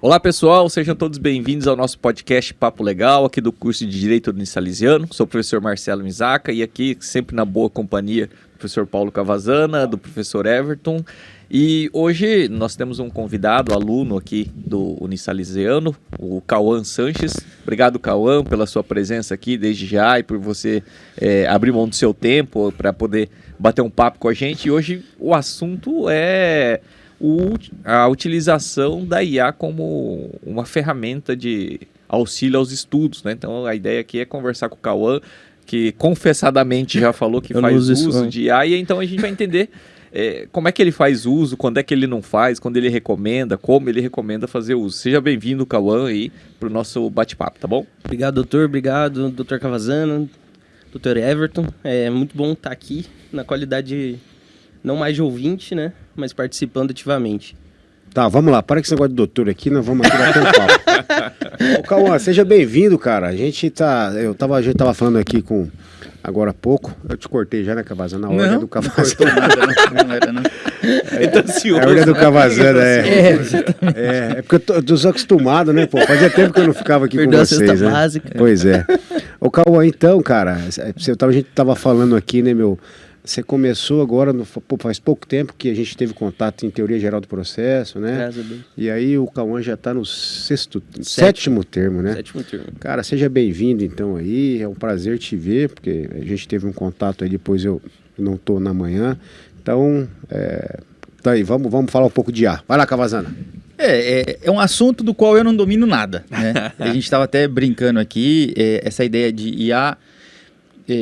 Olá pessoal, sejam todos bem-vindos ao nosso podcast Papo Legal, aqui do curso de Direito Unisalesiano. Sou o professor Marcelo Mizaca e aqui sempre na boa companhia do professor Paulo Cavazana, do professor Everton. E hoje nós temos um convidado, aluno aqui do Unisalesiano, o Cauã Sanches. Obrigado, Cauã, pela sua presença aqui desde já e por você abrir mão do seu tempo para poder bater um papo com a gente. E hoje o assunto é a utilização da IA como uma ferramenta de auxílio aos estudos, né? Então a ideia aqui é conversar com o Cauã, que confessadamente já falou que faz uso de IA, e então a gente vai entender como é que ele faz uso, quando é que ele não faz, quando ele recomenda, como ele recomenda fazer uso. Seja bem-vindo, Cauã, aí para o nosso bate-papo, tá bom? Obrigado, doutor. Obrigado, doutor Cavazana, doutor Everton. É muito bom estar aqui na qualidade não mais de ouvinte, né? Mas participando ativamente. Tá, vamos lá. Para com esse negócio de doutor aqui, nós vamos aqui bater um papo. Ô, Cauã, seja bem-vindo, cara. A gente tava falando aqui agora há pouco. Eu te cortei já, né, Cavazana? Na ordem do Cavazana. Não cortou nada, não era, não. Então, ansioso, a ordem do Cavazana, é porque eu tô desacostumado, né, pô? Fazia tempo que eu não ficava aqui com vocês, né? Básica. Pois é. Ô, Cauã, então, cara, a gente tava falando aqui, né, meu... Você começou agora, faz pouco tempo que a gente teve contato em teoria geral do processo, né? Graças a Deus. E aí o Cauã já está no sétimo termo, né? Sétimo termo. Cara, seja bem-vindo então aí, é um prazer te ver, porque a gente teve um contato aí, depois eu não estou na manhã. Então, tá aí, vamos falar um pouco de IA. Vai lá, Cavazana. É um assunto do qual eu não domino nada, né? A gente estava até brincando aqui, essa ideia de IA,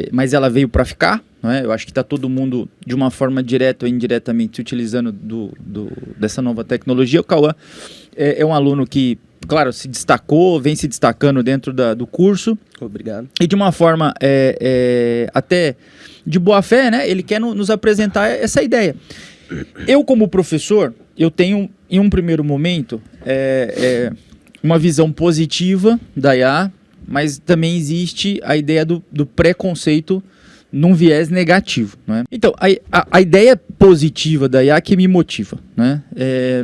mas ela veio para ficar. Não é? Eu acho que está todo mundo, de uma forma direta ou indiretamente, se utilizando dessa nova tecnologia. O Cauã é um aluno que, claro, se destacou, vem se destacando dentro do curso. Obrigado. E de uma forma até de boa fé, né? Ele quer nos apresentar essa ideia. Eu, como professor, eu tenho, em um primeiro momento, uma visão positiva da IA, mas também existe a ideia do preconceito num viés negativo, né? Então, a ideia positiva da IA que me motiva, né?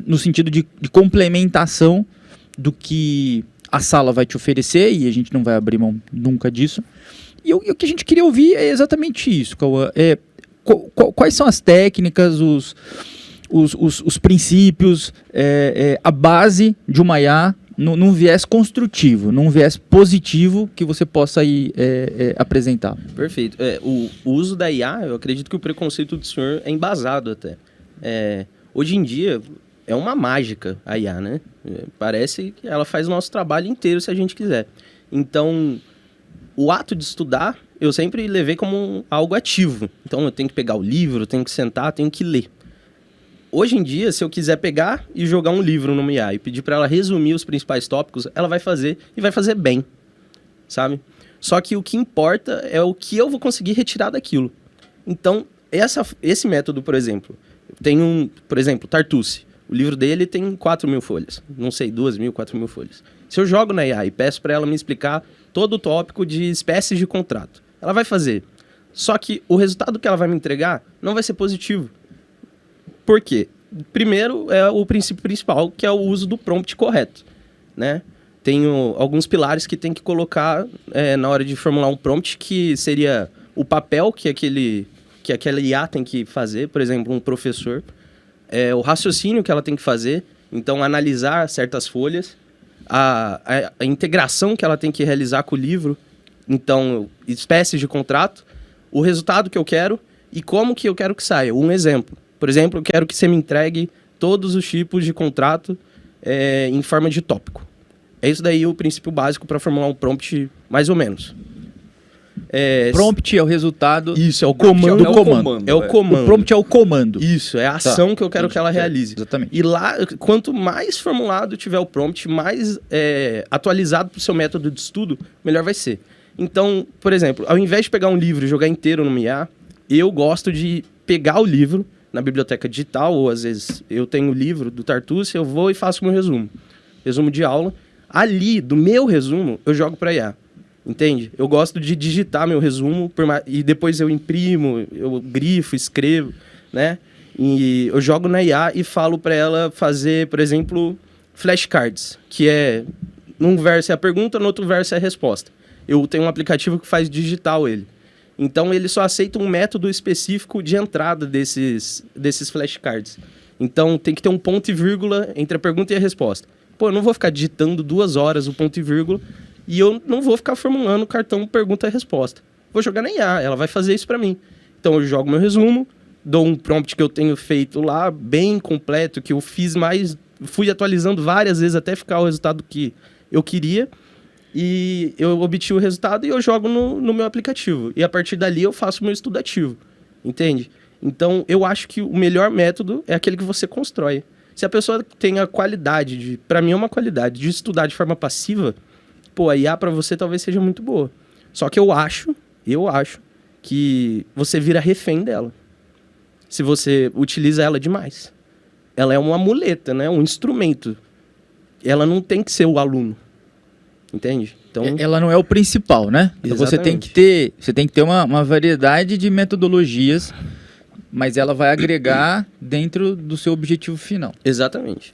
No sentido de complementação do que a sala vai te oferecer, e a gente não vai abrir mão nunca disso. E o que a gente queria ouvir é exatamente isso, Cauã. Quais são as técnicas, os princípios, a base de uma IA num viés construtivo, num viés positivo que você possa aí apresentar. Perfeito. O uso da IA, eu acredito que o preconceito do senhor é embasado até. Hoje em dia, é uma mágica a IA, né? Parece que ela faz o nosso trabalho inteiro se a gente quiser. Então, o ato de estudar, eu sempre levei como algo ativo. Então, eu tenho que pegar o livro, eu tenho que sentar, tenho que ler. Hoje em dia, se eu quiser pegar e jogar um livro numa IA e pedir para ela resumir os principais tópicos, ela vai fazer e vai fazer bem, sabe? Só que o que importa é o que eu vou conseguir retirar daquilo. Então, esse método, por exemplo, tem por exemplo, Tartucci. O livro dele tem 4.000 folhas. Não sei, 2.000, 4.000 folhas. Se eu jogo na IA e peço para ela me explicar todo o tópico de espécies de contrato, ela vai fazer. Só que o resultado que ela vai me entregar não vai ser positivo. Por quê? Primeiro é o princípio principal, que é o uso do prompt correto, né? Tem alguns pilares que tem que colocar na hora de formular um prompt, que seria o papel que aquela IA tem que fazer, por exemplo, um professor, o raciocínio que ela tem que fazer, então analisar certas folhas, a integração que ela tem que realizar com o livro, então espécies de contrato, o resultado que eu quero e como que eu quero que saia. Um exemplo. Por exemplo, eu quero que você me entregue todos os tipos de contrato em forma de tópico. É isso daí o princípio básico para formular um prompt, mais ou menos. Prompt é o resultado. Isso, é o comando. É o comando. O prompt é o comando. Isso, é a ação que eu quero que ela realize. Exatamente. E lá, quanto mais formulado tiver o prompt, mais atualizado para o seu método de estudo, melhor vai ser. Então, por exemplo, ao invés de pegar um livro e jogar inteiro no IA, eu gosto de pegar o livro na biblioteca digital, ou às vezes eu tenho o livro do Tartucci, eu vou e faço o meu resumo de aula. Ali, do meu resumo, eu jogo para IA, entende? Eu gosto de digitar meu resumo e depois eu imprimo, eu grifo, escrevo, né? E eu jogo na IA e falo para ela fazer, por exemplo, flashcards, que é num verso é a pergunta, no outro verso é a resposta. Eu tenho um aplicativo que faz digital ele. Então ele só aceita um método específico de entrada desses flashcards. Então tem que ter um ponto e vírgula entre a pergunta e a resposta. Pô, eu não vou ficar digitando 2 horas o ponto e vírgula e eu não vou ficar formulando o cartão pergunta e resposta. Vou jogar na IA, ela vai fazer isso para mim. Então eu jogo meu resumo, dou um prompt que eu tenho feito lá, bem completo, que eu fiz mais, fui atualizando várias vezes até ficar o resultado que eu queria. E eu obtive o resultado e eu jogo no meu aplicativo. E a partir dali eu faço o meu estudo ativo. Entende? Então eu acho que o melhor método é aquele que você constrói. Se a pessoa tem a qualidade, para mim é uma qualidade, de estudar de forma passiva, pô, a IA para você talvez seja muito boa. Só que eu acho que você vira refém dela. Se você utiliza ela demais. Ela é uma muleta, né? Um instrumento. Ela não tem que ser o aluno. Entende? Então, ela não é o principal, né? Então você tem que ter uma variedade de metodologias, mas ela vai agregar dentro do seu objetivo final. Exatamente.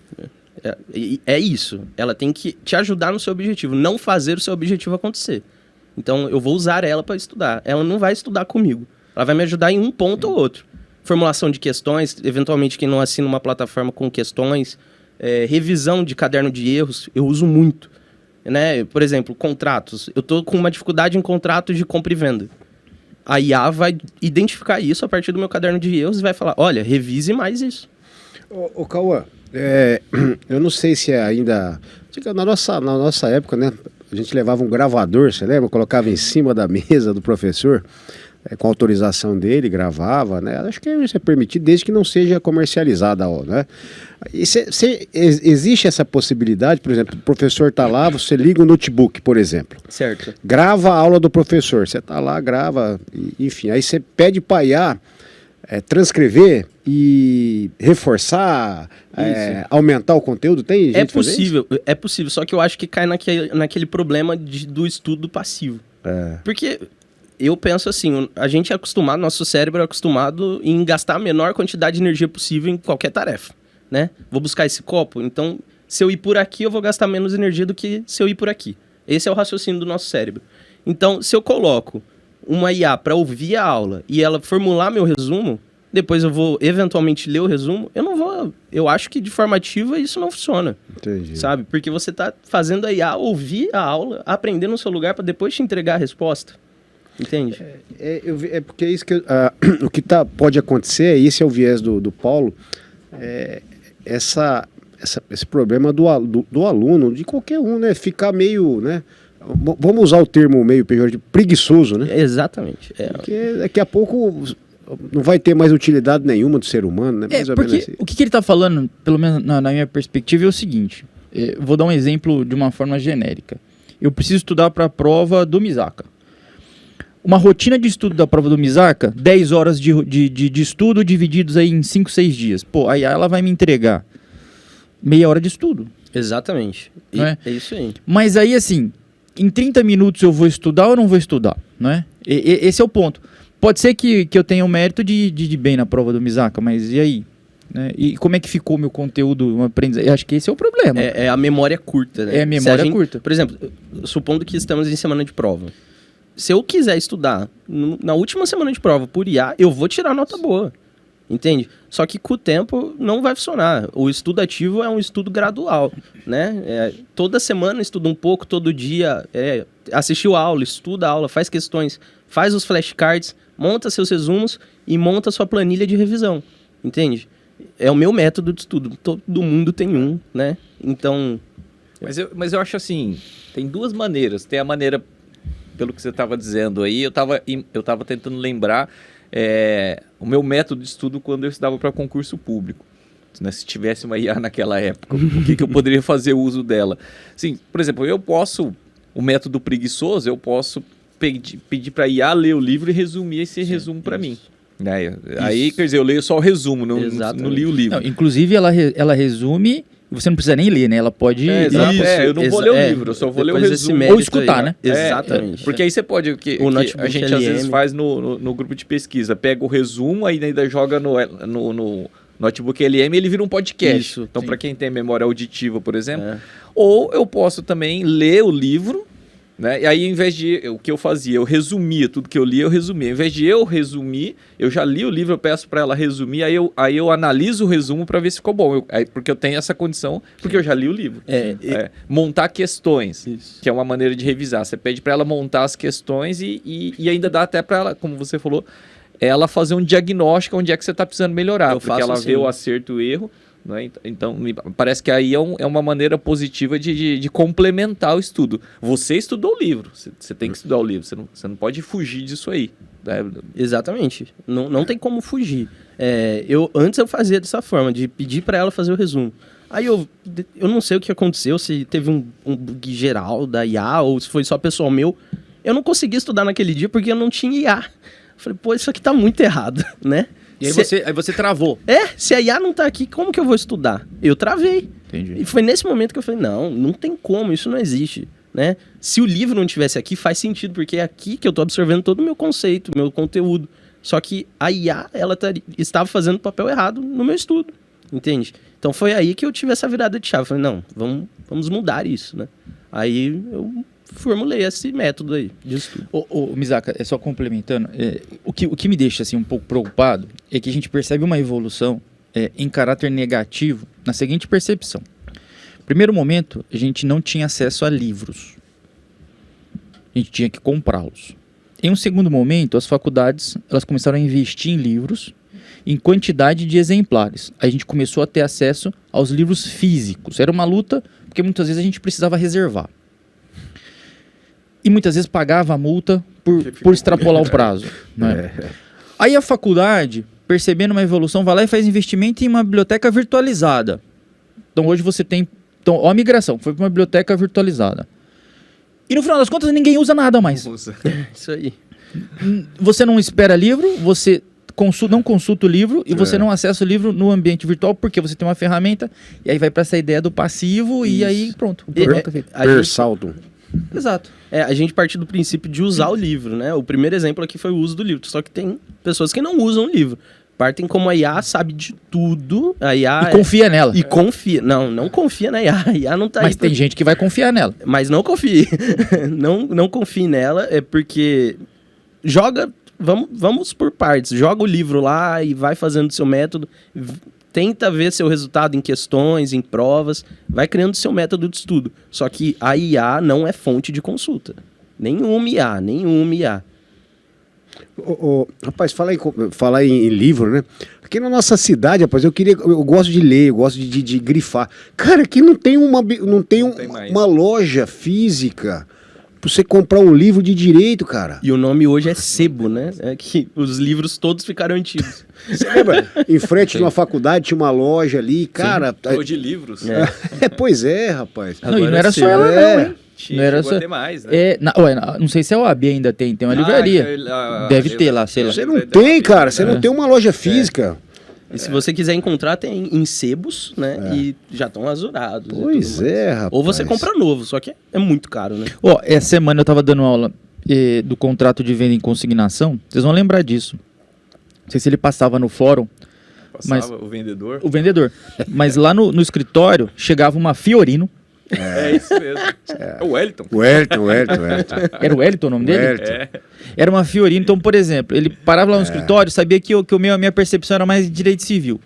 É isso. Ela tem que te ajudar no seu objetivo, não fazer o seu objetivo acontecer. Então, eu vou usar ela para estudar. Ela não vai estudar comigo. Ela vai me ajudar em um ponto ou outro. Formulação de questões, eventualmente quem não assina uma plataforma com questões, revisão de caderno de erros, eu uso muito. Né? Por exemplo, contratos. Eu estou com uma dificuldade em contratos de compra e venda. A IA vai identificar isso a partir do meu caderno de erros e vai falar, olha, revise mais isso. Ô Cauã, eu não sei se ainda... Na nossa época, né? A gente levava um gravador, você lembra? Colocava em cima da mesa do professor, com autorização dele, gravava, né? Acho que isso é permitido desde que não seja comercializada, né? E existe essa possibilidade, por exemplo, o professor está lá, você liga o notebook, por exemplo. Certo. Grava a aula do professor, você está lá, grava, enfim, aí você pede para a IA transcrever e reforçar, aumentar o conteúdo, tem gente É possível, só que eu acho que cai naquele problema do estudo passivo. Porque eu penso assim, a gente é acostumado, nosso cérebro é acostumado em gastar a menor quantidade de energia possível em qualquer tarefa, né? Vou buscar esse copo, então se eu ir por aqui eu vou gastar menos energia do que se eu ir por aqui. Esse é o raciocínio do nosso cérebro. Então, se eu coloco uma IA para ouvir a aula e ela formular meu resumo, depois eu vou eventualmente ler o resumo, eu acho que de forma ativa isso não funciona. Entendi. Sabe? Porque você está fazendo a IA ouvir a aula, aprender no seu lugar para depois te entregar a resposta. Entende? Porque é isso que o que pode acontecer, esse é o viés do Paulo, esse problema do aluno, de qualquer um, né? Ficar meio, né? Vamos usar o termo meio pejorativo, preguiçoso, né? Exatamente. Porque daqui a pouco não vai ter mais utilidade nenhuma do ser humano, né? Mais ou porque menos assim. o que ele está falando, pelo menos na minha perspectiva, é o seguinte. Vou dar um exemplo de uma forma genérica. Eu preciso estudar para a prova do Misaka. Uma rotina de estudo da prova do Misaka, 10 horas de estudo divididos aí em 5, 6 dias. Pô, aí ela vai me entregar meia hora de estudo. Exatamente. É isso aí. Mas aí, assim, em 30 minutos eu vou estudar ou não vou estudar, né? Esse é o ponto. Pode ser que eu tenha o mérito de ir bem na prova do Misaka, mas e aí? Né? E como é que ficou o meu conteúdo, aprendizagem? Eu acho que esse é o problema. É a memória curta, né? É a memória curta. Por exemplo, supondo que estamos em semana de prova. Se eu quiser estudar na última semana de prova por IA, eu vou tirar nota boa. Entende? Só que com o tempo não vai funcionar. O estudo ativo é um estudo gradual, né? Toda semana estuda um pouco, todo dia assistiu a aula, estuda a aula, faz questões, faz os flashcards, monta seus resumos e monta sua planilha de revisão. Entende? É o meu método de estudo. Todo mundo tem um, né? Então... Mas eu acho assim, tem duas maneiras. Tem a maneira, pelo que você estava dizendo aí, eu estava tentando lembrar o meu método de estudo quando eu estudava para concurso público. Né? Se tivesse uma IA naquela época, o que eu poderia fazer uso dela? Sim, por exemplo, o método preguiçoso, eu posso pedir para a IA ler o livro e resumir esse resumo para mim. Aí, quer dizer, eu leio só o resumo, não li o livro. Não, inclusive, ela resume... Você não precisa nem ler, né? Ela pode... eu não vou ler o livro, eu só vou ler o resumo. Ou escutar, né? Exatamente. Porque aí você pode... O que a gente às vezes faz no grupo de pesquisa. Pega o resumo, aí ainda joga Notebook LM, ele vira um podcast. Isso, então, sim. para quem tem memória auditiva, por exemplo. É. Ou eu posso também ler o livro, né? E aí, ao invés de... O que eu fazia? Eu resumia tudo que eu lia, eu resumia. Ao invés de eu resumir, eu já li o livro, eu peço para ela resumir, aí eu analiso o resumo para ver se ficou bom. Porque eu tenho essa condição, porque eu já li o livro. Montar questões, Isso. que é uma maneira de revisar. Você pede para ela montar as questões e ainda dá até para ela, como você falou, ela fazer um diagnóstico onde é que você está precisando melhorar. Eu porque faço ela assim. vê o acerto e o erro. Né? Então, parece que aí é uma maneira positiva de complementar o estudo. Você estudou o livro, você tem que estudar o livro, você não pode fugir disso aí. Né? Exatamente. Não tem como fugir. Antes eu fazia dessa forma, de pedir para ela fazer o resumo. Aí eu não sei o que aconteceu, se teve um bug geral da IA ou se foi só pessoal meu. Eu não consegui estudar naquele dia porque eu não tinha IA. Eu falei, pô, isso aqui tá muito errado, né? E aí você travou. Se a IA não tá aqui, como que eu vou estudar? Eu travei. Entendi. E foi nesse momento que eu falei, não tem como, isso não existe, né? Se o livro não tivesse aqui, faz sentido, porque é aqui que eu tô absorvendo todo o meu conceito, meu conteúdo. Só que a IA, ela estava fazendo o papel errado no meu estudo, entende? Então foi aí que eu tive essa virada de chave. Eu falei, não, vamos mudar isso, né? Aí eu formulei esse método aí de estudo. Ô, Misaka, só complementando, o que me deixa assim, um pouco preocupado é que a gente percebe uma evolução em caráter negativo na seguinte percepção. Primeiro momento, a gente não tinha acesso a livros. A gente tinha que comprá-los. Em um segundo momento, as faculdades elas começaram a investir em livros em quantidade de exemplares. A gente começou a ter acesso aos livros físicos. Era uma luta, porque muitas vezes a gente precisava reservar. E muitas vezes pagava a multa por extrapolar o prazo. Né? Aí a faculdade, percebendo uma evolução, vai lá e faz investimento em uma biblioteca virtualizada. Então hoje você tem... Então, ó, a migração, foi para uma biblioteca virtualizada. E no final das contas ninguém usa nada mais. Isso aí. Você não espera livro, você não consulta o livro e você não acessa o livro no ambiente virtual porque você tem uma ferramenta e aí vai para essa ideia do passivo e aí pronto. O programa tá feito. Persaldo. Exato. A gente parte do princípio de usar o livro, né? O primeiro exemplo aqui foi o uso do livro. Só que tem pessoas que não usam o livro. Partem como a IA sabe de tudo. A IA confia nela. E confia. Não confia na IA. A IA não tá Mas aí. tem gente que vai confiar nela. Mas não confie. não confie nela, porque joga. Vamos por partes. Joga o livro lá e vai fazendo o seu método. Tenta ver seu resultado em questões, em provas. Vai criando seu método de estudo. Só que a IA não é fonte de consulta. Nenhuma IA. Rapaz, falar em livro, né? Aqui na nossa cidade, rapaz, eu gosto de ler, eu gosto de grifar. Cara, aqui não tem uma loja física pra você comprar um livro de direito, cara. E o nome hoje é Sebo, né? É que os livros todos ficaram antigos. Você lembra? Em frente de uma faculdade tinha uma loja ali, cara. Ou de livros. Pois é, rapaz. Não, e não era só Sebo. ela não, hein? Tinha, Não era chegou só... a ter mais, né? Não sei se a OAB ainda tem uma livraria. Deve ter lá, sei lá. Você não tem, cara, você não tem uma loja física. E se você quiser encontrar, tem em sebos, né? E já estão azurados. Pois é, rapaz. Ou você compra novo, só que é muito caro, né? Ó, essa semana eu tava dando aula do contrato de venda em consignação. Vocês vão lembrar disso. Não sei se ele passava no fórum. Passava o vendedor. O vendedor. Mas lá no escritório chegava uma Fiorino. É isso mesmo. É o Wellington. O Wellington. Era o Wellington o nome dele? Wellington. Era uma Fiorino. Então, por exemplo, ele parava lá no escritório, sabia que a minha percepção era mais de direito civil.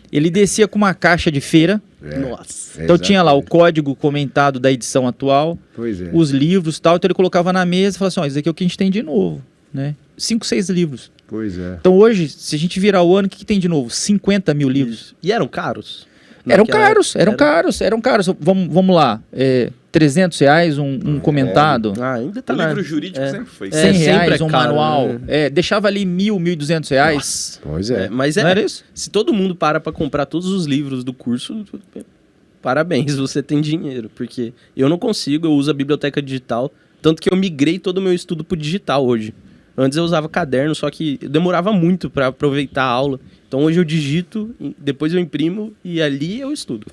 Ele descia com uma caixa de feira. Nossa. Então tinha lá o código comentado da edição atual, Pois é. os livros e tal. Então ele colocava na mesa e falava assim, ó, isso aqui é o que a gente tem de novo, né? 5, 6 livros. Pois é. Então hoje, se a gente virar o ano, o que tem de novo? 50 mil livros. Isso. E eram caros? Eram caros. Vamos lá, R$300 um comentado. ainda tá O na... livro jurídico sempre foi. R$100 sempre é um caro, manual. né? Deixava ali R$1.000, R$1.200. Pois é. Mas Não era isso? se todo mundo para comprar todos os livros do curso, parabéns, você tem dinheiro. Porque eu não consigo, eu uso a biblioteca digital, tanto que eu migrei todo o meu estudo pro digital hoje. Antes eu usava caderno, só que demorava muito para aproveitar a aula. Então hoje eu digito, depois eu imprimo e ali eu estudo.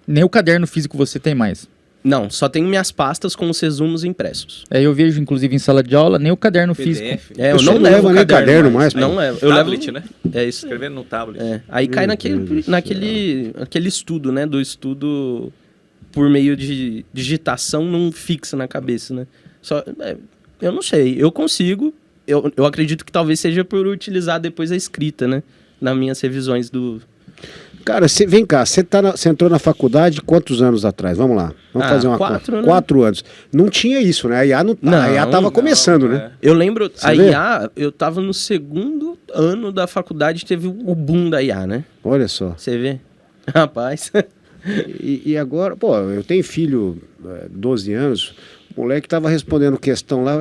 Nem o caderno físico você tem mais. Não, só tenho minhas pastas com os resumos impressos. Eu vejo, inclusive, em sala de aula, nem o caderno físico. PDF. Eu Você não não levo leva nem caderno mais, Não pô. levo. Eu Tablet, levo... né? É isso. Escrevendo no tablet. Aí cai Meu Deus do naquele estudo, né? Do estudo por meio de digitação não fixa na cabeça, né? Eu não sei, eu consigo. Eu acredito que talvez seja por utilizar depois a escrita, né? Nas minhas revisões do... Cara, vem cá, você entrou na faculdade quantos anos atrás? Vamos lá, vamos fazer uma 4, conta. né? 4 anos. Não tinha isso, né? A IA, a IA tava começando, né? Eu lembro, Você a vê? IA, eu tava no segundo ano da faculdade, teve o boom da IA, né? Olha só. Você vê? Rapaz... E agora, pô, eu tenho filho, 12 anos, o moleque tava respondendo questão lá,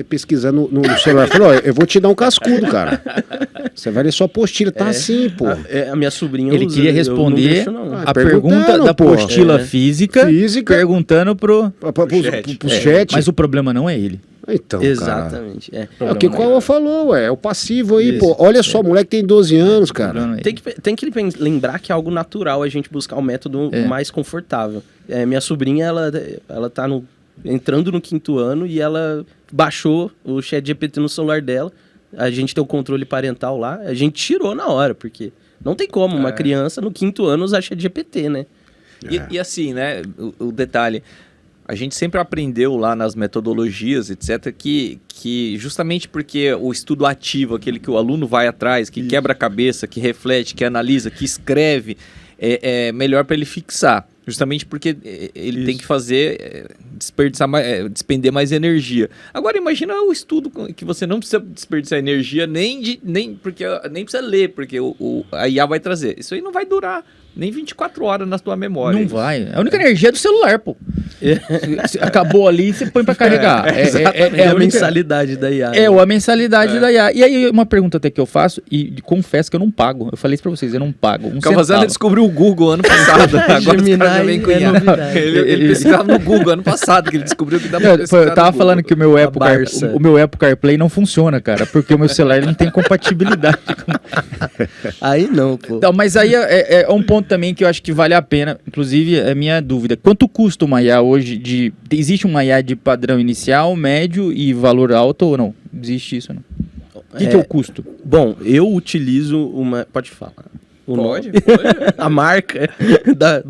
pesquisando no celular. Falou, ó, eu vou te dar um cascudo, cara. Você vai ler sua apostila, tá assim, pô. A minha sobrinha Ele queria responder Ah, a pergunta perguntando, da pô. apostila física, Perguntando perguntando pro pro chat. Mas o problema não é ele. Então, cara. Exatamente. É o que o Cauã falou, ué. É o passivo aí, Isso. pô. Olha só, o moleque tem 12 anos, O cara. problema não é ele. Tem que lembrar que é algo natural a gente buscar um método mais confortável. Minha sobrinha, ela tá entrando no 5º ano e ela baixou o ChatGPT no celular dela. A gente tem o controle parental lá. A gente tirou na hora, porque não tem como uma criança no 5º ano usar ChatGPT, né? E assim, né, o detalhe, a gente sempre aprendeu lá nas metodologias, etc., que justamente porque o estudo ativo, aquele que o aluno vai atrás, que quebra a cabeça, que reflete, que analisa, que escreve, é melhor para ele fixar. Justamente porque ele tem que fazer, despender mais energia. Agora imagina o estudo que você não precisa desperdiçar energia, nem precisa ler, porque a IA vai trazer. Isso aí não vai durar nem 24 horas na tua memória. Não vai. A única energia é do celular, pô. Se acabou ali, você põe pra carregar. É a a única- mensalidade da IA. É, a mensalidade da IA. E aí, uma pergunta até que eu faço, e confesso que eu não pago. Eu falei isso pra vocês, eu não pago. Cavazana descobriu o Google ano passado. Agora os Gemini caras já vêm com é IA. novidade. Ele pesquisava no Google ano passado, que ele descobriu que dá pra pesquisar Eu tava no falando Google. que Barça. o meu Apple CarPlay não funciona, cara, porque o meu celular ele não tem compatibilidade. Aí não, pô. Então, mas aí é um ponto também que eu acho que vale a pena, inclusive é minha dúvida. Quanto custa uma IA hoje existe uma IA de padrão inicial, médio e valor alto ou não? Existe isso ou não? O que é o custo? Bom, eu utilizo uma... Pode falar. Pode? A marca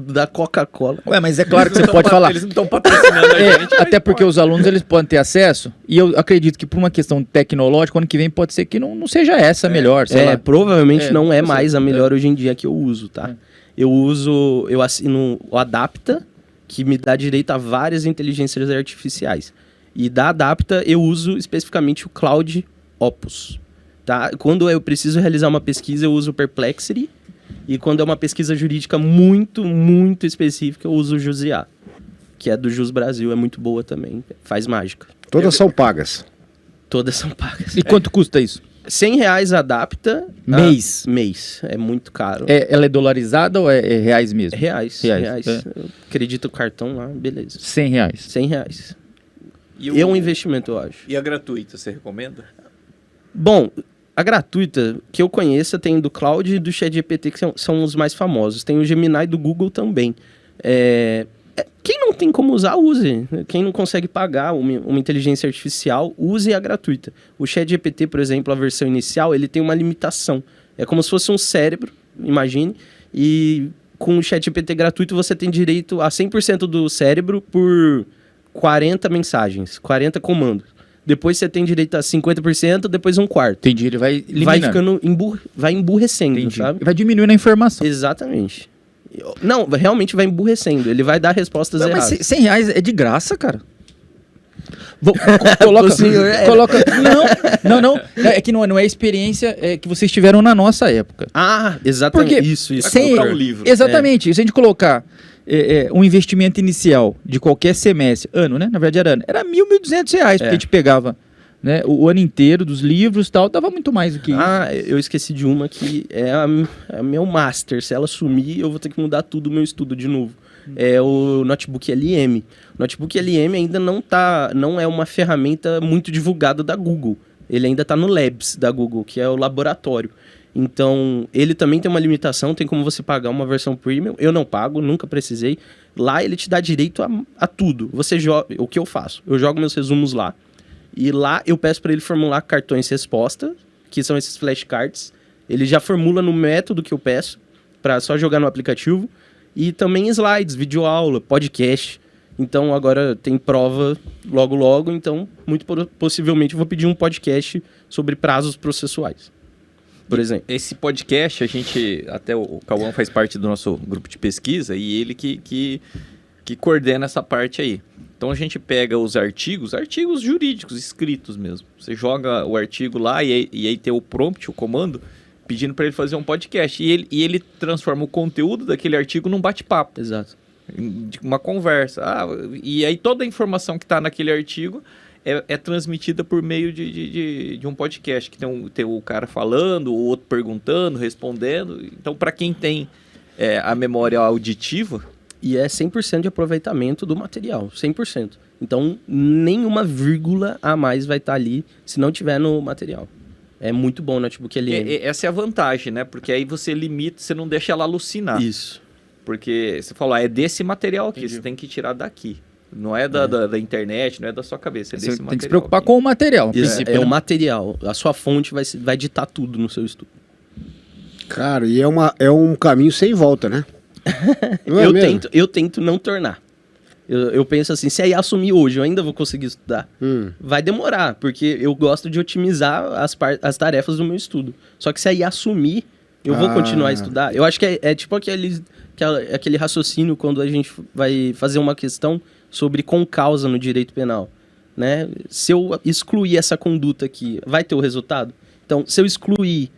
da Coca-Cola. Ué, mas é claro que você pode falar. Eles não estão patrocinando a gente. mas Até porque pode. os alunos eles podem ter acesso, e eu acredito que por uma questão tecnológica, ano que vem pode ser que não seja essa a melhor, sei lá. Provavelmente não é não sei. mais a melhor hoje em dia que eu uso, tá? Eu assino o Adapta, que me dá direito a várias inteligências artificiais. E da Adapta eu uso especificamente o Cloud Opus, tá? Quando eu preciso realizar uma pesquisa, eu uso o Perplexity. E quando é uma pesquisa jurídica muito, muito específica, eu uso o JusIA, que é do Jus Brasil, é muito boa também, faz mágica. Todas são pagas. Todas são pagas. E quanto custa isso? R$100 Adapta. Mês? Mês. É muito caro. Ela é dolarizada ou é reais mesmo? Reais. Reais, é. Eu acredito o cartão lá, beleza. R$100. R$100. E É um investimento, eu acho. E a gratuita, você recomenda? Bom, a gratuita que eu conheço tem do Cloud e do ChatGPT, que são os mais famosos. Tem o Gemini do Google também. Quem não tem como usar, use. Quem não consegue pagar uma inteligência artificial, use a gratuita. O ChatGPT, por exemplo, a versão inicial, ele tem uma limitação. É como se fosse um cérebro, imagine, e com o ChatGPT gratuito você tem direito a 100% do cérebro por 40 mensagens, 40 comandos. Depois você tem direito a 50%, depois um quarto. Entendi, ele vai eliminando. Vai ficando vai emburrecendo, Entendi. sabe? Vai diminuindo a informação. Exatamente. Não, realmente vai emburrecendo. Ele vai dar respostas Mas erradas. R$100 é de graça, cara. Coloca, O senhor é. coloca. Não. É que não é a experiência que vocês tiveram na nossa época. Ah, exatamente. Porque Isso. Vai sem- comprar um livro. Exatamente. Se a gente colocar um investimento inicial de qualquer semestre, ano, né? Na verdade era ano. Era R$1.200, porque a gente pegava, né, o ano inteiro dos livros e tal, dava muito mais do que isso. Ah, eu esqueci de uma que é a meu master. Se ela sumir, eu vou ter que mudar tudo o meu estudo de novo. É o Notebook LM. O Notebook LM ainda não é uma ferramenta muito divulgada da Google. Ele ainda está no Labs da Google, que é o laboratório. Então, ele também tem uma limitação, tem como você pagar uma versão premium. Eu não pago, nunca precisei. Lá ele te dá direito a tudo. Você joga, o que eu faço? Eu jogo meus resumos lá. E lá eu peço para ele formular cartões resposta, que são esses flashcards. Ele já formula no método que eu peço, para só jogar no aplicativo. E também slides, videoaula, podcast. Então agora tem prova logo, então muito possivelmente eu vou pedir um podcast sobre prazos processuais, por exemplo. Esse podcast, até o Cauã faz parte do nosso grupo de pesquisa e ele que coordena essa parte aí. Então a gente pega os artigos jurídicos, escritos mesmo. Você joga o artigo lá e aí tem o prompt, o comando, pedindo para ele fazer um podcast. E ele transforma o conteúdo daquele artigo num bate-papo. Exato. Uma conversa. E aí toda a informação que está naquele artigo é transmitida por meio de um podcast, que tem o cara falando, o outro perguntando, respondendo. Então, para quem tem a memória auditiva... E é 100% de aproveitamento do material, 100%. Então, nenhuma vírgula a mais vai estar ali se não tiver no material. É muito bom o Notebook LM. Essa é a vantagem, né? Porque aí você limita, você não deixa ela alucinar. Isso. Porque você falou, é desse material aqui, você tem que tirar daqui. Não é da internet, não é da sua cabeça, é desse material. Tem que se preocupar com o material. É o material. A sua fonte vai ditar tudo no seu estudo. Cara, e é um caminho sem volta, né? Não é mesmo? Eu tento não tornar. Eu penso assim, se a IA assumir hoje, eu ainda vou conseguir estudar. Vai demorar, porque eu gosto de otimizar as tarefas do meu estudo. Só que se a IA assumir, eu vou continuar a estudar. Eu acho que é tipo aquele raciocínio quando a gente vai fazer uma questão sobre concausa no direito penal, né? Se eu excluir essa conduta aqui, vai ter o resultado? Então, se eu excluir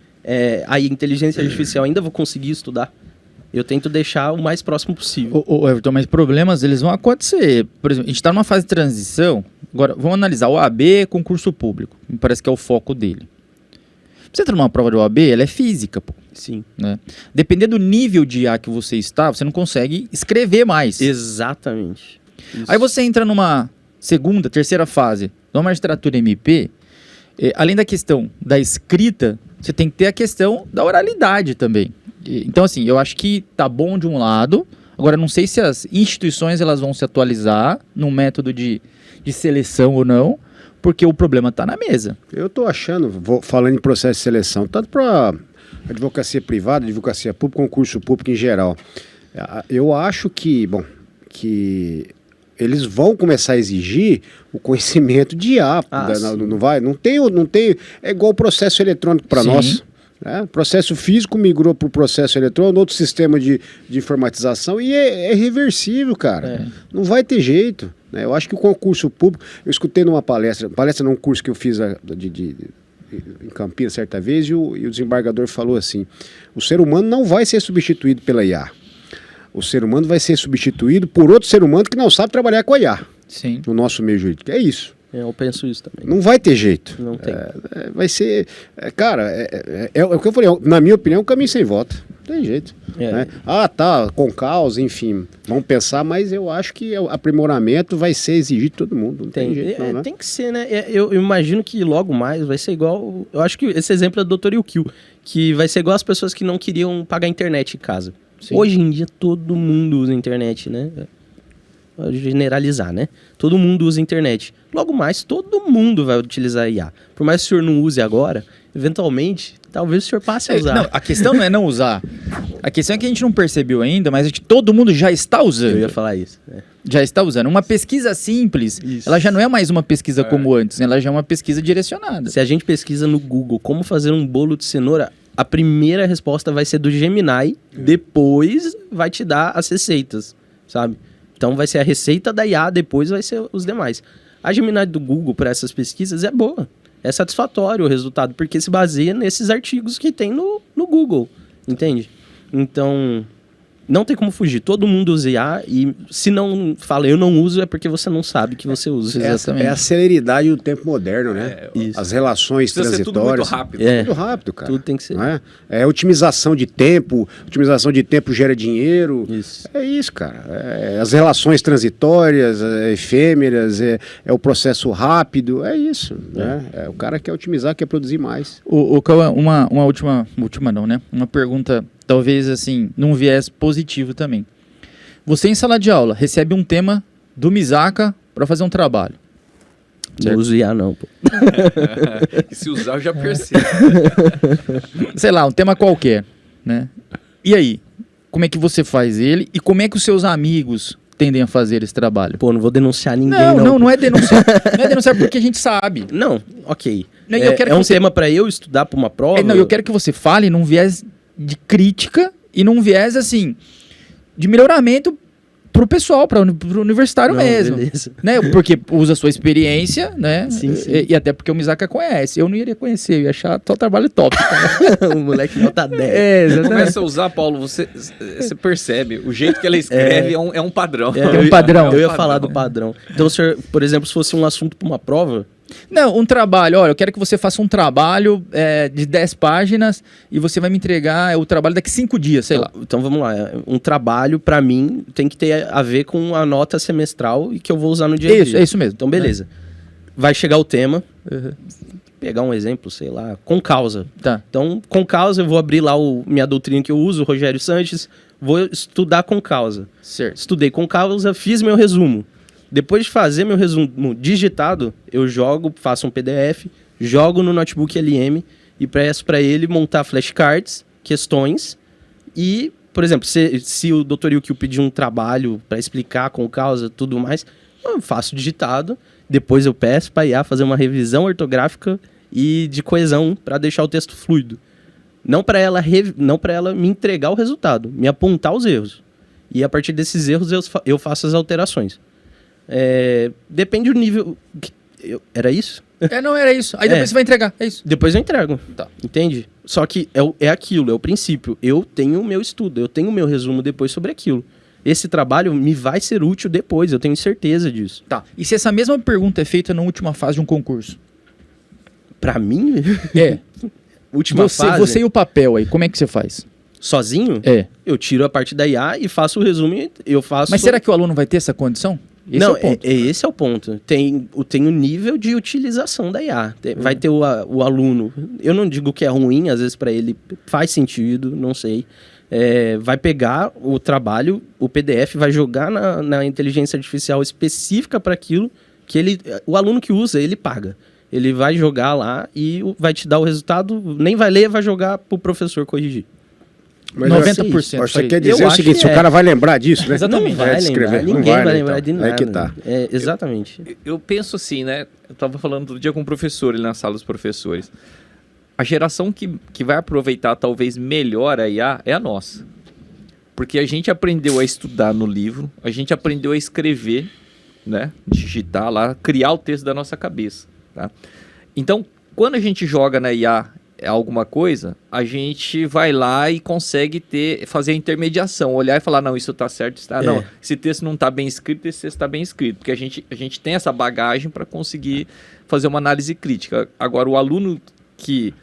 a inteligência artificial, ainda vou conseguir estudar? Eu tento deixar o mais próximo possível. Everton, mas problemas eles vão acontecer. Por exemplo, a gente está numa fase de transição. Agora, vamos analisar o OAB concurso público. Me parece que é o foco dele. Você entra numa prova de OAB, ela é física, pô. Sim. Né? Dependendo do nível de IA que você está, você não consegue escrever mais. Exatamente. Isso. Aí você entra numa segunda, terceira fase, numa magistratura MP, além da questão da escrita, você tem que ter a questão da oralidade também. Então, assim, eu acho que tá bom de um lado. Agora, não sei se as instituições elas vão se atualizar no método de seleção ou não, porque o problema tá na mesa. Eu tô achando, falando em processo de seleção, tanto para advocacia privada, advocacia pública, concurso público em geral, eu acho que eles vão começar a exigir o conhecimento de IA. Não tem, é igual o processo eletrônico para nós. Processo físico migrou para o processo eletrônico, outro sistema de informatização, e é reversível, cara. Não vai ter jeito. Né? Eu acho que o concurso público... Eu escutei numa palestra num curso que eu fiz em Campinas certa vez, e o desembargador falou assim, o ser humano não vai ser substituído pela IA. O ser humano vai ser substituído por outro ser humano que não sabe trabalhar com a IA. Sim. No nosso meio jurídico. É isso. Eu penso isso também. Não vai ter jeito. Não tem. Vai ser... cara, é o que eu falei. Na minha opinião, é um caminho sem volta. Não tem jeito. Né? Com causa, enfim. Vamos pensar, mas eu acho que o aprimoramento vai ser exigido de todo mundo. Não tem jeito, não, né? Tem que ser, né? Eu imagino que logo mais vai ser igual... Eu acho que esse exemplo é do Dr. Yukio, que vai ser igual as pessoas que não queriam pagar internet em casa. Sim. Hoje em dia, todo mundo usa internet, né? Vou generalizar, né? Todo mundo usa internet. Logo mais, todo mundo vai utilizar a IA. Por mais que o senhor não use agora, eventualmente, talvez o senhor passe a usar. Não, a questão não é não usar. A questão é que a gente não percebeu ainda, mas é que todo mundo já está usando. Eu ia falar isso. Já está usando. Uma pesquisa simples, ela já não é mais uma pesquisa como antes, ela já é uma pesquisa direcionada. Se a gente pesquisa no Google como fazer um bolo de cenoura, a primeira resposta vai ser do Gemini, depois vai te dar as receitas, sabe? Então vai ser a receita da IA, depois vai ser os demais. A Gemini do Google para essas pesquisas é boa. É satisfatório o resultado, porque se baseia nesses artigos que tem no Google, entende? Então, Não tem como fugir. Todo mundo usa IA e se não fala eu não uso, é porque você não sabe que você usa. Exatamente. É a celeridade do tempo moderno, né? Isso. As relações Precisa ser tudo muito transitórias. rápido. É. Tudo rápido, cara. Tudo tem que ser. Não é? É otimização de tempo gera dinheiro. Isso. É isso, cara. As relações transitórias, efêmeras, é o processo rápido, é isso. Né? O cara quer otimizar, quer produzir mais. O Cauã, uma última não, né? Uma pergunta, talvez assim, num viés positivo também. Você em sala de aula recebe um tema do Misaka para fazer um trabalho. Não uso IA não, pô. E se usar, eu já percebo. Sei lá, um tema qualquer, né? E aí, como é que você faz ele e como é que os seus amigos tendem a fazer esse trabalho? Pô, não vou denunciar ninguém não. Não é denunciar. Não é denunciar porque a gente sabe. Não, ok. Não, eu quero é que um você- tema pra eu estudar pra uma prova? Não, eu quero que você fale num viés de crítica e num viés, assim, de melhoramento pro pessoal, pro universitário Não, mesmo. beleza. Né? Porque usa a sua experiência, né? Sim, sim. E até porque o Misaka conhece. Eu não iria conhecer, eu ia achar o trabalho top. O moleque nota 10. Exatamente. Começa a usar, Paulo, você percebe. O jeito que ela escreve é um padrão. É um padrão. Eu ia falar do padrão. Então, senhor, por exemplo, se fosse um assunto pra uma prova, Não, um trabalho. Olha, eu quero que você faça um trabalho de 10 páginas e você vai me entregar o trabalho daqui 5 dias, sei lá. então vamos lá. Um trabalho, pra mim, tem que ter a ver com a nota semestral e que eu vou usar no dia a Isso, dia. é isso mesmo. Então, beleza. Vai chegar o tema, Uhum. pegar um exemplo, sei lá, com causa. Tá. Então, com causa, eu vou abrir lá minha doutrina que eu uso, o Rogério Sanches, vou estudar com causa. Certo. Estudei com causa, fiz meu resumo. Depois de fazer meu resumo digitado, eu faço um PDF, jogo no notebook LM e peço para ele montar flashcards, questões e, por exemplo, se o Dr. Yukio pedir um trabalho para explicar com causa tudo mais, eu faço digitado, depois eu peço para IA fazer uma revisão ortográfica e de coesão para deixar o texto fluido. Não para ela me entregar o resultado, me apontar os erros. E a partir desses erros eu faço as alterações. Depende do nível. Era isso? Não era isso. Aí depois você vai entregar. É isso. Depois eu entrego. Tá. Entende? Só que é aquilo, é o princípio. Eu tenho o meu estudo, eu tenho o meu resumo depois sobre aquilo. Esse trabalho me vai ser útil depois, eu tenho certeza disso. Tá. E se essa mesma pergunta é feita na última fase de um concurso? Pra mim, É. última fase, Você e o papel aí, como é que você faz? sozinho, É. eu tiro a parte da IA e faço o resumo e eu faço... Mas será que o aluno vai ter essa condição? Esse Não, é o ponto. esse é o ponto. Tem o nível de utilização da IA. Vai ter o aluno. Eu não digo que é ruim, às vezes para ele faz sentido, não sei. Vai pegar o trabalho, o PDF, vai jogar na inteligência artificial específica para aquilo que o aluno que usa, ele paga. Ele vai jogar lá e vai te dar o resultado, nem vai ler, vai jogar pro professor corrigir. Mas 90%. Você isso aí. quer dizer Eu o acho seguinte, que se o cara vai lembrar disso, né? Exatamente. Não vai descrever, lembrar, não ninguém vai né, lembrar então. de nada. Aí que tá. Exatamente. Eu penso assim, né? Eu tava falando todo dia com um professor ali na sala dos professores. A geração que vai aproveitar talvez melhor a IA é a nossa. Porque a gente aprendeu a estudar no livro, a gente aprendeu a escrever, né? Digitar lá, criar o texto da nossa cabeça, tá? Então, quando a gente joga na IA alguma coisa, a gente vai lá e consegue fazer a intermediação, olhar e falar, não, isso tá certo, isso tá... Não, esse texto não tá bem escrito, esse texto tá bem escrito, porque a gente tem essa bagagem para conseguir fazer uma análise crítica. Agora, o aluno que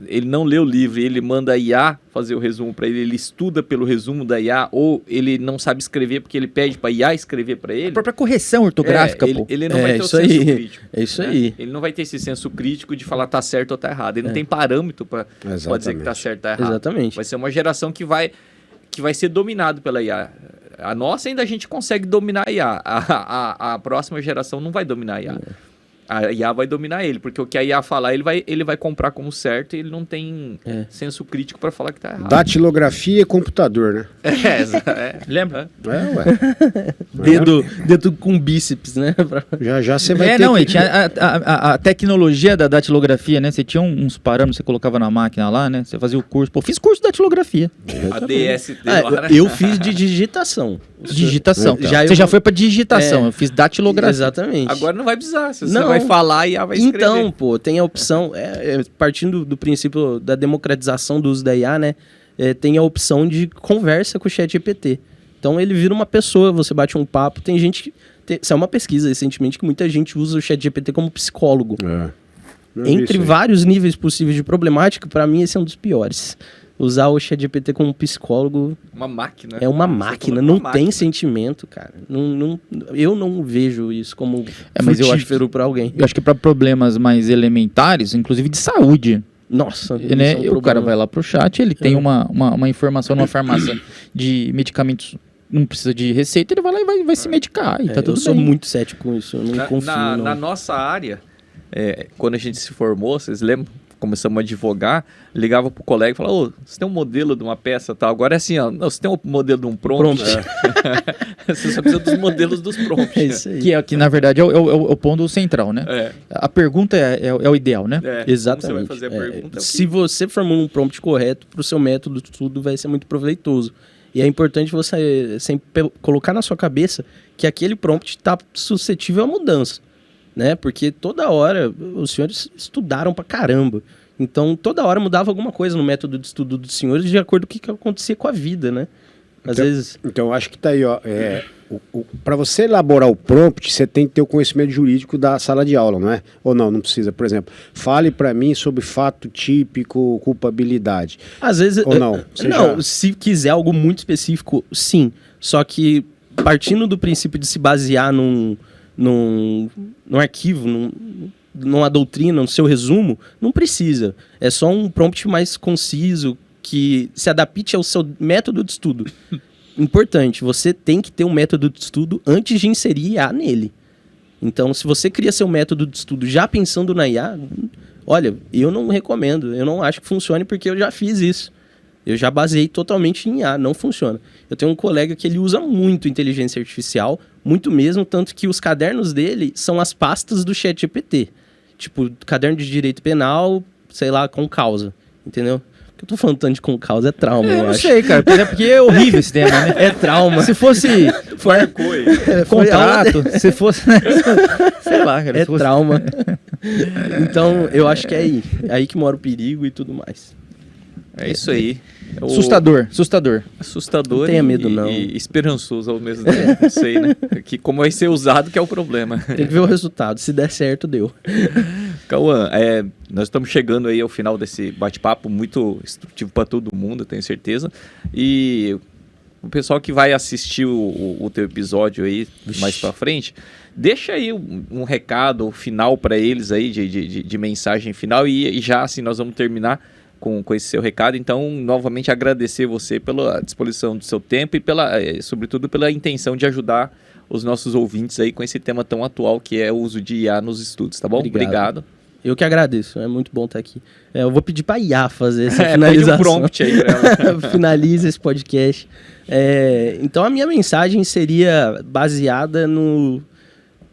ele não lê o livro e ele manda a IA fazer o resumo para ele estuda pelo resumo da IA, ou ele não sabe escrever porque ele pede para a IA escrever para ele. A própria correção ortográfica, pô. Ele não vai ter o isso senso aí. crítico. É isso né? aí. Ele não vai ter esse senso crítico de falar tá certo ou tá errado. Ele não tem parâmetro para dizer que tá certo ou tá errado. Exatamente. Vai ser uma geração que vai ser dominado pela IA. A nossa ainda a gente consegue dominar a IA. A próxima geração não vai dominar a IA. A IA vai dominar ele, porque o que a IA falar, ele vai comprar como certo e ele não tem senso crítico para falar que tá errado. Datilografia e computador, né? Lembra? Ué. Dedo com bíceps, né? Já você vai ter Não, que... e tinha a tecnologia da datilografia, né? Você tinha uns parâmetros que você colocava na máquina lá, né? Você fazia o curso. Pô, fiz curso de datilografia. A DST lá, né? Eu fiz de digitação. Digitação. Já Você eu- já foi pra digitação. Eu fiz datilografia. Exatamente. Agora não vai precisar. Se você Não. vai falar, a IA vai escrever. Então, pô, tem a opção, partindo do princípio da democratização do uso da IA, né? tem a opção de conversa com o ChatGPT. Então ele vira uma pessoa, você bate um papo. Tem gente que... Saiu uma pesquisa recentemente que muita gente usa o ChatGPT como psicólogo. Entre vários níveis possíveis de problemática, para mim esse é um dos piores. Usar o ChatGPT como psicólogo... Uma máquina. É uma máquina, não tem sentimento, cara. Eu não vejo isso como mas eu acho frutífero pra alguém. Eu acho que para problemas mais elementares, inclusive de saúde, Nossa, né? isso é um O cara problema. vai lá pro chat, ele tem uma informação numa farmácia de medicamentos, não precisa de receita, ele vai lá e vai se medicar. E tá tudo eu sou bem. muito cético com isso, eu não confio. não. Na nossa área, quando a gente se formou, vocês lembram? Começamos a advogar, ligava pro colega e falava, você tem um modelo de uma peça tal? Agora é assim, ó, não, você tem um modelo de um prompt? Você só precisa dos modelos dos prompts. É isso aí. Que na verdade é o ponto central, né? É. A pergunta é o ideal, né? Exatamente. Como você vai fazer a pergunta? Se você formou um prompt correto, pro seu método tudo vai ser muito proveitoso. E é importante você sempre colocar na sua cabeça que aquele prompt está suscetível à mudança, né? Porque toda hora os senhores estudaram pra caramba. Então, toda hora mudava alguma coisa no método de estudo dos senhores de acordo com o que acontecia com a vida, né? Às vezes... Então, acho que tá aí, ó. Para você elaborar o prompt, você tem que ter o conhecimento jurídico da sala de aula, não é? Ou não precisa. Por exemplo, fale para mim sobre fato típico, culpabilidade. Às vezes... Ou não? Se quiser algo muito específico, sim. Só que partindo do princípio de se basear num arquivo, numa doutrina, no seu resumo, não precisa. É só um prompt mais conciso que se adapte ao seu método de estudo. Importante, você tem que ter um método de estudo antes de inserir IA nele. Então, se você cria seu método de estudo já pensando na IA, olha, eu não recomendo, eu não acho que funcione porque eu já fiz isso. Eu já baseei totalmente em IA, não funciona. Eu tenho um colega que ele usa muito inteligência artificial, muito mesmo, tanto que os cadernos dele são as pastas do ChatGPT. Tipo, caderno de direito penal, sei lá, com causa, entendeu? O que eu tô falando tanto de com causa é trauma, eu não acho. sei, cara, porque é horrível esse tema, né? É trauma. Se fosse contrato, se fosse... sei lá, cara. É trauma. Então, eu acho que é aí que mora o perigo e tudo mais. É isso aí. Assustador. Assustador. Não tenha medo, não. E esperançoso ao mesmo tempo. Não sei, né? Que como vai ser usado que é o problema. Tem que ver o resultado. Se der certo, deu. Cauã, nós estamos chegando aí ao final desse bate-papo muito instrutivo para todo mundo, tenho certeza. E o pessoal que vai assistir o teu episódio aí mais para frente, deixa aí um recado final para eles aí de mensagem final e já assim nós vamos terminar com esse seu recado. Então, novamente agradecer você pela disposição do seu tempo e sobretudo pela intenção de ajudar os nossos ouvintes aí com esse tema tão atual que é o uso de IA nos estudos, tá bom? Obrigado. Eu que agradeço, é muito bom estar aqui. Eu vou pedir para a IA fazer essa finalização. Pede um prompt aí para ela. Finaliza esse podcast. Então, a minha mensagem seria baseada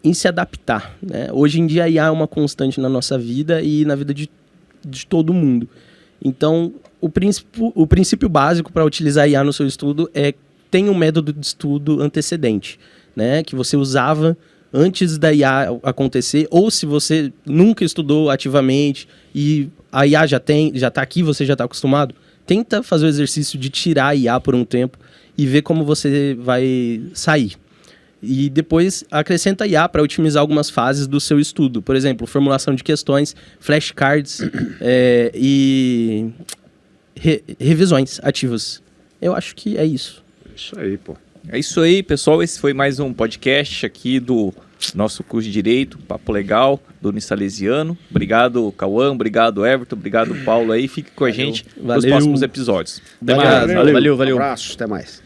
em se adaptar, né? Hoje em dia, a IA é uma constante na nossa vida e na vida de todo mundo. Então, o princípio básico para utilizar IA no seu estudo é ter um método de estudo antecedente, né? Que você usava antes da IA acontecer, ou se você nunca estudou ativamente e a IA já está aqui, você já está acostumado, tenta fazer o exercício de tirar a IA por um tempo e ver como você vai sair. E depois acrescenta IA para otimizar algumas fases do seu estudo. Por exemplo, formulação de questões, flashcards e revisões ativas. Eu acho que é isso. Isso aí, pô. É isso aí, pessoal. Esse foi mais um podcast aqui do nosso curso de Direito, Papo Legal, do Unisalesiano. Obrigado, Cauã. Obrigado, Everton. Obrigado, Paulo aí. Fique com a gente nos próximos episódios. Valeu. Valeu. Um abraço, até mais.